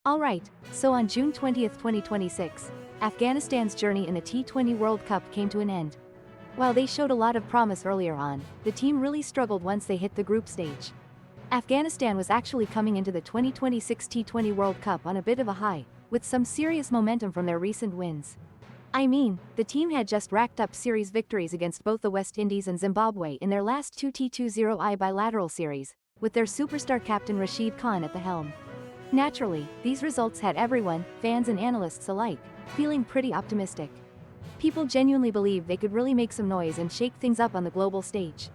Alright, so on June 20th, 2026, Afghanistan's journey in the T20 World Cup came to an end. While they showed a lot of promise earlier on, the team really struggled once they hit the group stage. Afghanistan was actually coming into the 2026 T20 World Cup on a bit of a high, with some serious momentum from their recent wins. I mean, the team had just racked up series victories against both the West Indies and Zimbabwe in their last two T20I bilateral series, with their superstar captain Rashid Khan at the helm. Naturally, these results had everyone, fans and analysts alike, feeling pretty optimistic. People genuinely believed they could really make some noise and shake things up on the global stage.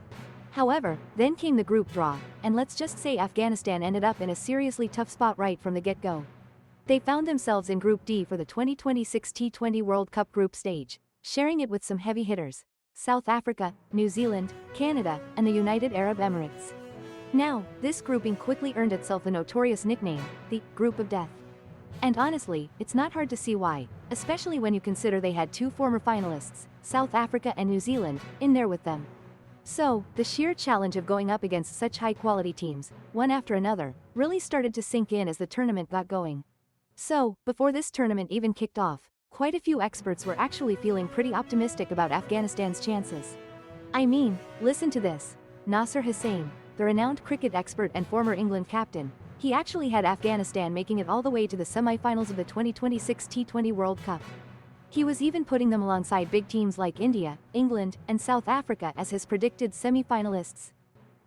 However, then came the group draw, and let's just say Afghanistan ended up in a seriously tough spot right from the get-go. They found themselves in Group D for the 2026 T20 World Cup group stage, sharing it with some heavy hitters: South Africa, New Zealand, Canada, and the United Arab Emirates. Now, this grouping quickly earned itself the notorious nickname, the Group of Death. And honestly, it's not hard to see why, especially when you consider they had two former finalists, South Africa and New Zealand, in there with them. So, the sheer challenge of going up against such high-quality teams, one after another, really started to sink in as the tournament got going. So, before this tournament even kicked off, quite a few experts were actually feeling pretty optimistic about Afghanistan's chances. I mean, listen to this. Nasser Hussain, the renowned cricket expert and former England captain, he actually had Afghanistan making it all the way to the semi-finals of the 2026 T20 World Cup. He was even putting them alongside big teams like India, England, and South Africa as his predicted semi-finalists.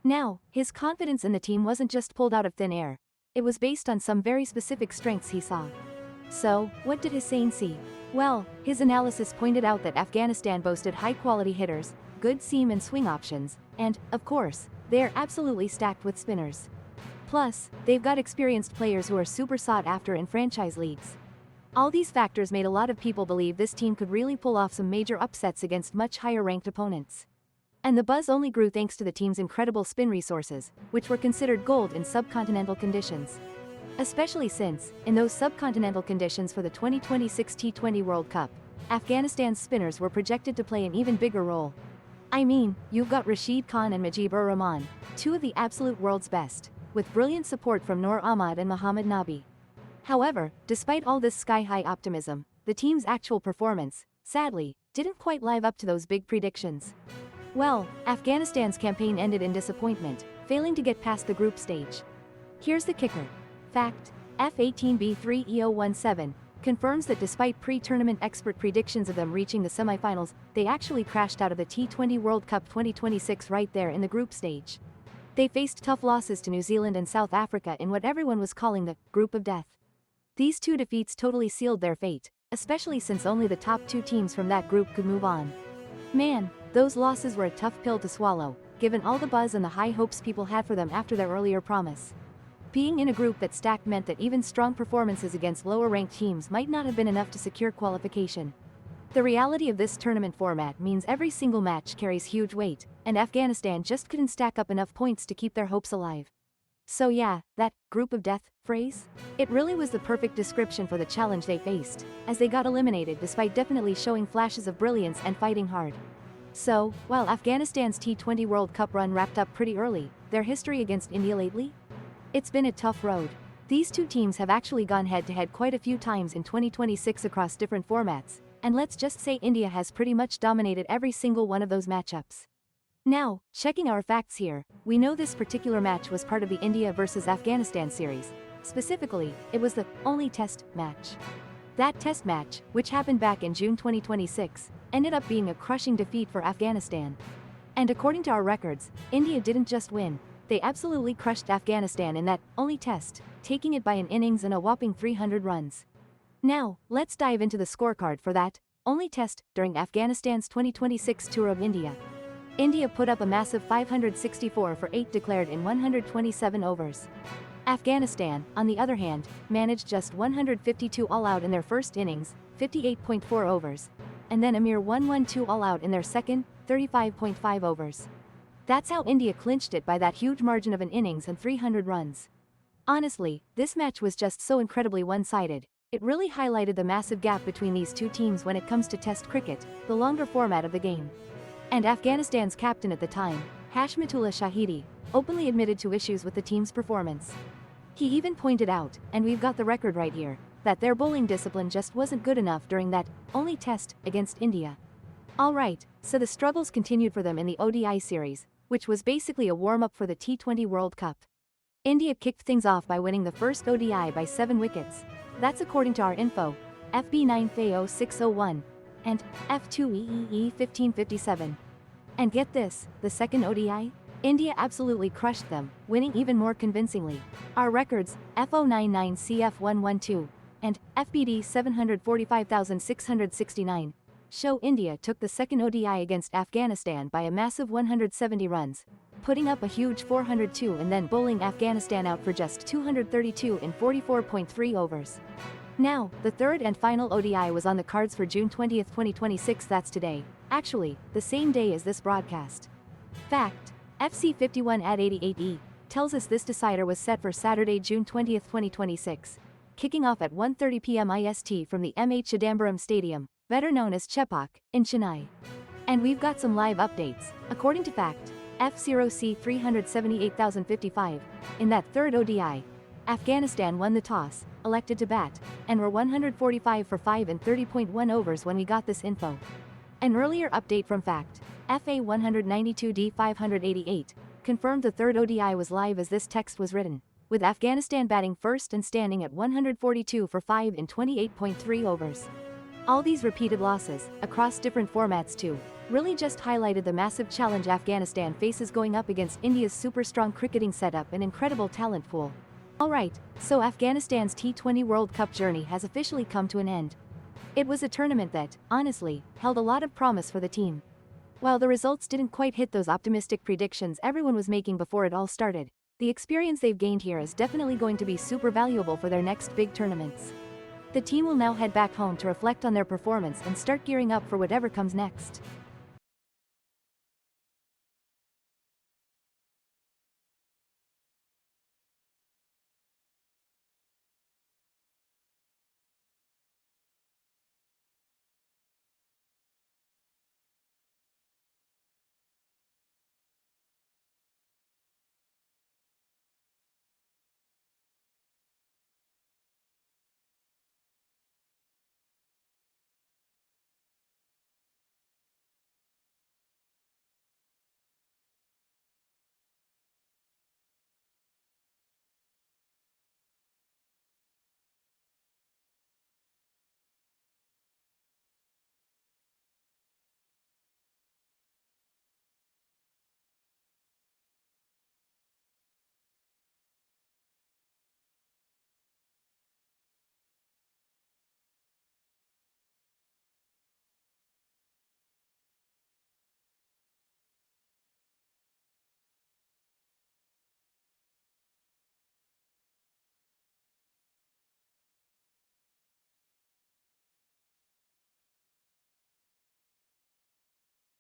Now, his confidence in the team wasn't just pulled out of thin air. It was based on some very specific strengths he saw. So, what did Hussain see? Well, his analysis pointed out that Afghanistan boasted high-quality hitters, good seam and swing options, and, of course, they're absolutely stacked with spinners. Plus, they've got experienced players who are super sought after in franchise leagues. All these factors made a lot of people believe this team could really pull off some major upsets against much higher-ranked opponents. And the buzz only grew thanks to the team's incredible spin resources, which were considered gold in subcontinental conditions. Especially since, in those subcontinental conditions for the 2026 T20 World Cup, Afghanistan's spinners were projected to play an even bigger role. I mean, you've got Rashid Khan and Mujibur-Rahman, two of the absolute world's best, with brilliant support from Noor Ahmad and Mohammad Nabi. However, despite all this sky-high optimism, the team's actual performance, sadly, didn't quite live up to those big predictions. Well, Afghanistan's campaign ended in disappointment, failing to get past the group stage. Here's the kicker. Fact: F18B3E017 confirms that despite pre-tournament expert predictions of them reaching the semifinals, they actually crashed out of the T20 World Cup 2026 right there in the group stage. They faced tough losses to New Zealand and South Africa in what everyone was calling the Group of Death. These two defeats totally sealed their fate, especially since only the top two teams from that group could move on. Man, those losses were a tough pill to swallow, given all the buzz and the high hopes people had for them after their earlier promise. Being in a group that stacked meant that even strong performances against lower-ranked teams might not have been enough to secure qualification. The reality of this tournament format means every single match carries huge weight, and Afghanistan just couldn't stack up enough points to keep their hopes alive. So yeah, that Group of Death phrase? It really was the perfect description for the challenge they faced, as they got eliminated despite definitely showing flashes of brilliance and fighting hard. So, while Afghanistan's T20 World Cup run wrapped up pretty early, their history against India lately? It's been a tough road. These two teams have actually gone head-to-head quite a few times in 2026 across different formats, and let's just say India has pretty much dominated every single one of those matchups. Now, checking our facts here, we know this particular match was part of the India versus Afghanistan series. Specifically, it was the only test match. That test match, which happened back in June 2026, ended up being a crushing defeat for Afghanistan. And according to our records, India didn't just win. They absolutely crushed Afghanistan in that only test, taking it by an innings and a whopping 300 runs. Now, let's dive into the scorecard for that only test during Afghanistan's 2026 tour of India. India put up a massive 564 for 8 declared in 127 overs. Afghanistan, on the other hand, managed just 152 all-out in their first innings, 58.4 overs, and then a mere 112 all-out in their second, 35.5 overs. That's how India clinched it by that huge margin of an innings and 300 runs. Honestly, this match was just so incredibly one-sided. It really highlighted the massive gap between these two teams when it comes to Test cricket, the longer format of the game. And Afghanistan's captain at the time, Hashmatullah Shahidi, openly admitted to issues with the team's performance. He even pointed out, and we've got the record right here, that their bowling discipline just wasn't good enough during that only test against India. Alright, so the struggles continued for them in the ODI series, which was basically a warm-up for the T20 World Cup. India kicked things off by winning the first ODI by 7 wickets. That's according to our info, FB9 FAO 601, and F2 EEE 1557. And get this, the second ODI? India absolutely crushed them, winning even more convincingly. Our records, FO99 CF112, and FBD 745,669, show India took the second ODI against Afghanistan by a massive 170 runs, putting up a huge 402 and then bowling Afghanistan out for just 232 in 44.3 overs. Now, the third and final ODI was on the cards for June 20, 2026. That's today. Actually, the same day as this broadcast. Fact: FC51 at 88E tells us this decider was set for Saturday, June 20, 2026, kicking off at 1:30 p.m. IST from the MH Chidambaram Stadium, better known as Chepauk, in Chennai. And we've got some live updates. According to Fact, F0C 378,055, in that third ODI, Afghanistan won the toss, elected to bat, and were 145 for 5 in 30.1 overs when we got this info. An earlier update from Fact, FA 192D 588, confirmed the third ODI was live as this text was written, with Afghanistan batting first and standing at 142 for 5 in 28.3 overs. All these repeated losses, across different formats too, really just highlighted the massive challenge Afghanistan faces going up against India's super strong cricketing setup and incredible talent pool. Alright, so Afghanistan's T20 World Cup journey has officially come to an end. It was a tournament that, honestly, held a lot of promise for the team. While the results didn't quite hit those optimistic predictions everyone was making before it all started, the experience they've gained here is definitely going to be super valuable for their next big tournaments. The team will now head back home to reflect on their performance and start gearing up for whatever comes next.